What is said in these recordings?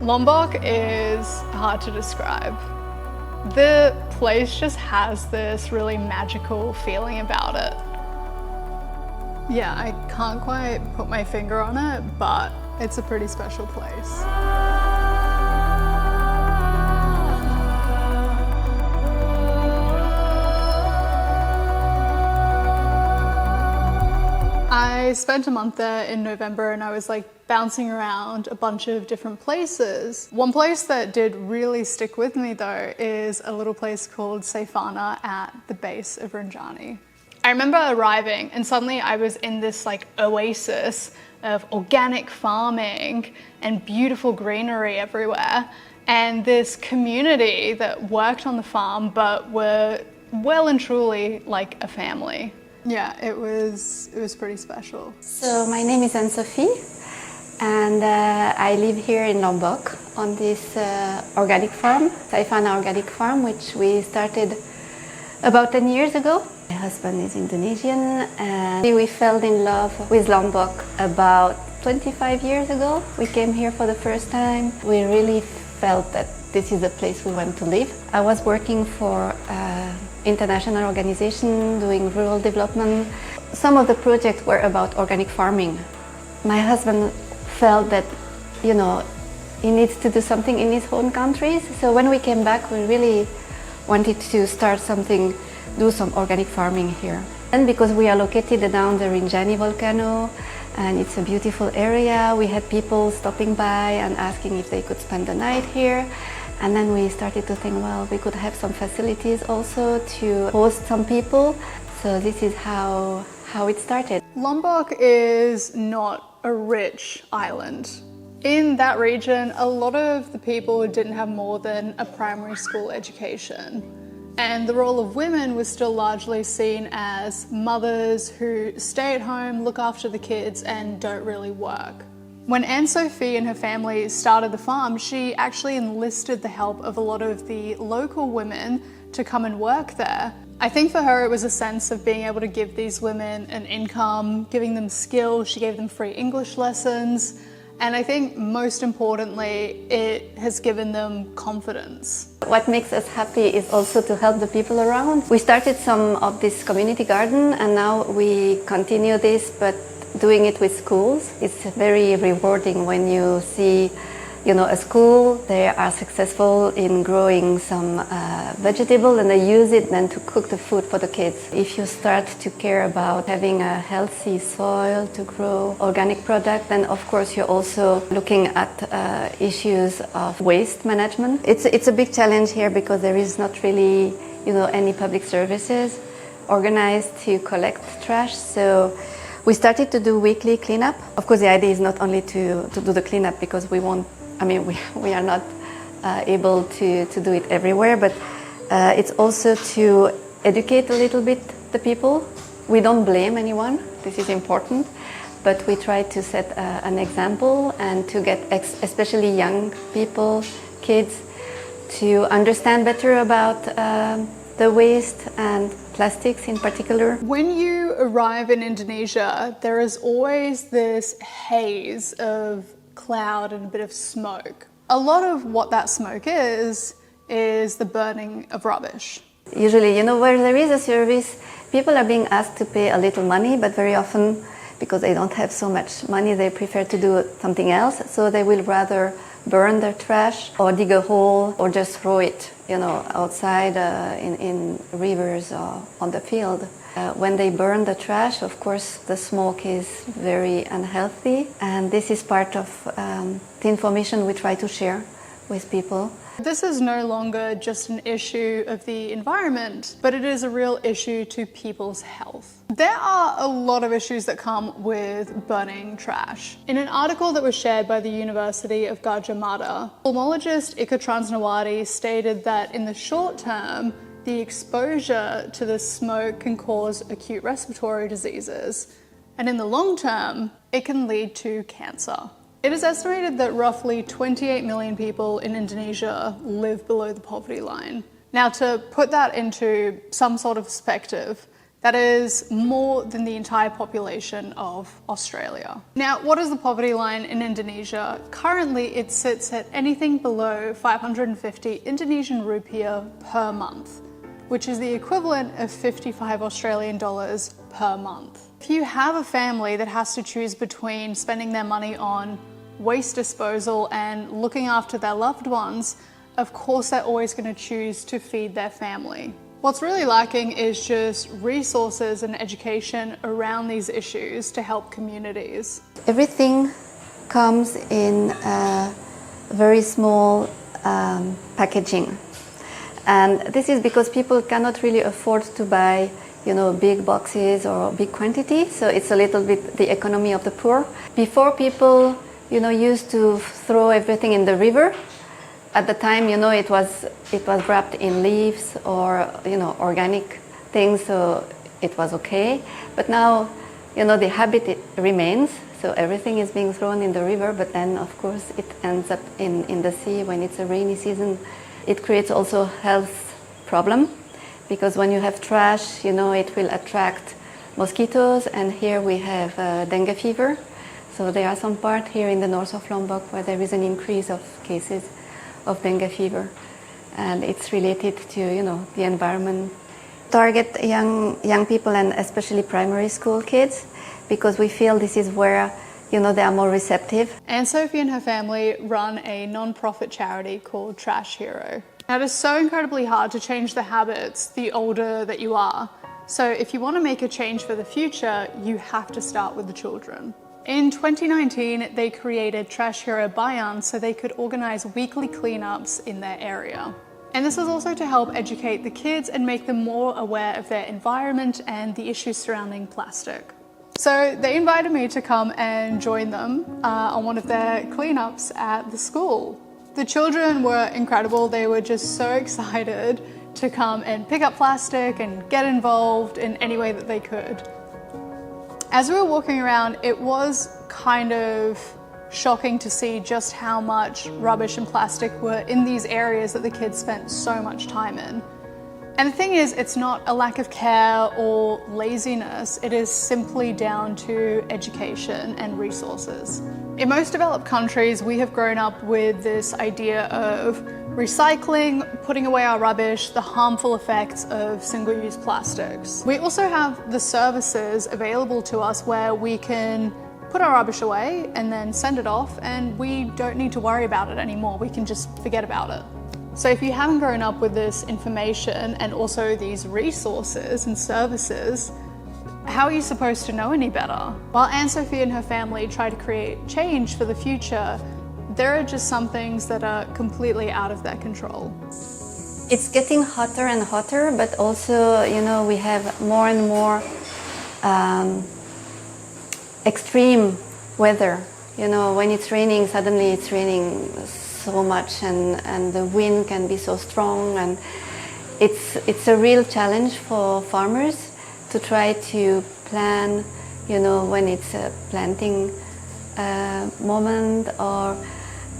Lombok is hard to describe. The place just has this really magical feeling about it. Yeah, I can't quite put my finger on it, but it's a pretty special place. I spent a month there in November and I was like bouncing around a bunch of different places. One place that did really stick with me though is a little place called Saifana at the base of Rani. I remember arriving and suddenly I was in this like oasis of organic farming and beautiful greenery everywhere, and this community that worked on the farm but were well and truly like a family. Yeah, it was pretty special. So my name is Anne-Sophie and I live here in Lombok on this organic farm, Saifana Organic Farm, which we started about 10 years ago. My husband is Indonesian and we fell in love with Lombok about 25 years ago. We came here for the first time. We really felt that this is the place we want to live. I was working for international organization doing rural development. Some of the projects were about organic farming. My husband felt that, you know, he needs to do something in his own countries. So when we came back, we really wanted to start something, do some organic farming here. And because we are located down the Rinjani volcano, and it's a beautiful area, we had people stopping by and asking if they could spend the night here. And then we started to think, well, we could have some facilities also to host some people. So this is how it started. Lombok is not a rich island. In that region, a lot of the people didn't have more than a primary school education. And the role of women was still largely seen as mothers who stay at home, look after the kids, and don't really work. When Anne-Sophie and her family started the farm, she actually enlisted the help of a lot of the local women to come and work there. I think for her it was a sense of being able to give these women an income, giving them skills. She gave them free English lessons. And I think most importantly, it has given them confidence. What makes us happy is also to help the people around. We started some of this community garden and now we continue this, but doing it with schools. It's very rewarding when you see, you know, a school, they are successful in growing some vegetable and they use it then to cook the food for the kids. If you start to care about having a healthy soil to grow organic product, then of course you're also looking at issues of waste management. It's a big challenge here because there is not really, you know, any public services organized to collect trash. So we started to do weekly cleanup. Of course, the idea is not only to do the cleanup because we are not able to do it everywhere, but it's also to educate a little bit the people. We don't blame anyone, this is important, but we try to set an example and to get especially young people, kids, to understand better about the waste and plastics in particular. When you arrive in Indonesia, there is always this haze of cloud and a bit of smoke. A lot of what that smoke is the burning of rubbish. Usually, you know, where there is a service, people are being asked to pay a little money, but very often, because they don't have so much money, they prefer to do something else. So they will rather burn their trash or dig a hole or just throw it, you know, outside in rivers or on the field. When they burn the trash, of course, the smoke is very unhealthy. And this is part of the information we try to share with people. This is no longer just an issue of the environment, but it is a real issue to people's health. There are a lot of issues that come with burning trash. In an article that was shared by the University of Gajah Mada, pulmonologist Ika Transnawati stated that in the short term, the exposure to the smoke can cause acute respiratory diseases, and in the long term, it can lead to cancer. It is estimated that roughly 28 million people in Indonesia live below the poverty line. Now, to put that into some sort of perspective, That is more than the entire population of Australia. Now, what is the poverty line in Indonesia? Currently, it sits at anything below 550 Indonesian rupiah per month, which is the equivalent of 55 Australian dollars per month. If you have a family that has to choose between spending their money on waste disposal and looking after their loved ones, of course they're always going to choose to feed their family. What's really lacking is just resources and education around these issues to help communities. Everything comes in very small packaging. And this is because people cannot really afford to buy, big boxes or big quantity. So it's a little bit the economy of the poor. Before, people, used to throw everything in the river. At the time, it was wrapped in leaves or, organic things, so it was okay. But now, the habit remains, so everything is being thrown in the river, but then, of course, it ends up in the sea when it's a rainy season. It creates also health problem, because when you have trash, it will attract mosquitoes, and here we have dengue fever. So there are some parts here in the north of Lombok where there is an increase of cases of dengue fever, and it's related to the environment. Target young people and especially primary school kids, because we feel this is where they are more receptive. And Sophie and her family run a non-profit charity called Trash Hero. Now, it is so incredibly hard to change the habits the older that you are. So if you want to make a change for the future, you have to start with the children. In 2019, they created Trash Hero Bayan so they could organize weekly cleanups in their area. And this is also to help educate the kids and make them more aware of their environment and the issues surrounding plastic. So they invited me to come and join them on one of their cleanups at the school. The children were incredible. They were just so excited to come and pick up plastic and get involved in any way that they could. As we were walking around, it was kind of shocking to see just how much rubbish and plastic were in these areas that the kids spent so much time in. And the thing is, it's not a lack of care or laziness, it is simply down to education and resources. In most developed countries, we have grown up with this idea of recycling, putting away our rubbish, the harmful effects of single-use plastics. We also have the services available to us where we can put our rubbish away and then send it off, and we don't need to worry about it anymore. We can just forget about it. So if you haven't grown up with this information and also these resources and services, how are you supposed to know any better? While Anne-Sophie and her family try to create change for the future, there are just some things that are completely out of their control. It's getting hotter and hotter, but also, we have more and more extreme weather. When it's raining, suddenly it's raining so much, and the wind can be so strong, and it's a real challenge for farmers to try to plan, when it's a planting moment, or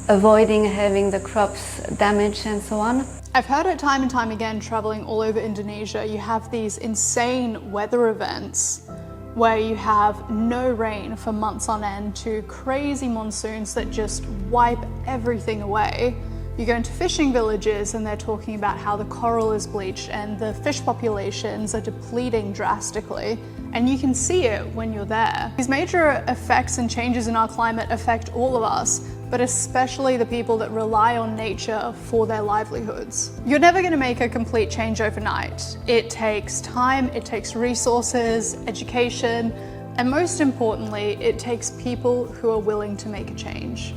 avoiding having the crops damaged and so on. I've heard it time and time again traveling all over Indonesia. You have these insane weather events where you have no rain for months on end to crazy monsoons that just wipe everything away. You go into fishing villages and they're talking about how the coral is bleached and the fish populations are depleting drastically, and you can see it when you're there. These major effects and changes in our climate affect all of us, but especially the people that rely on nature for their livelihoods. You're never going to make a complete change overnight. It takes time, it takes resources, education, and most importantly, it takes people who are willing to make a change.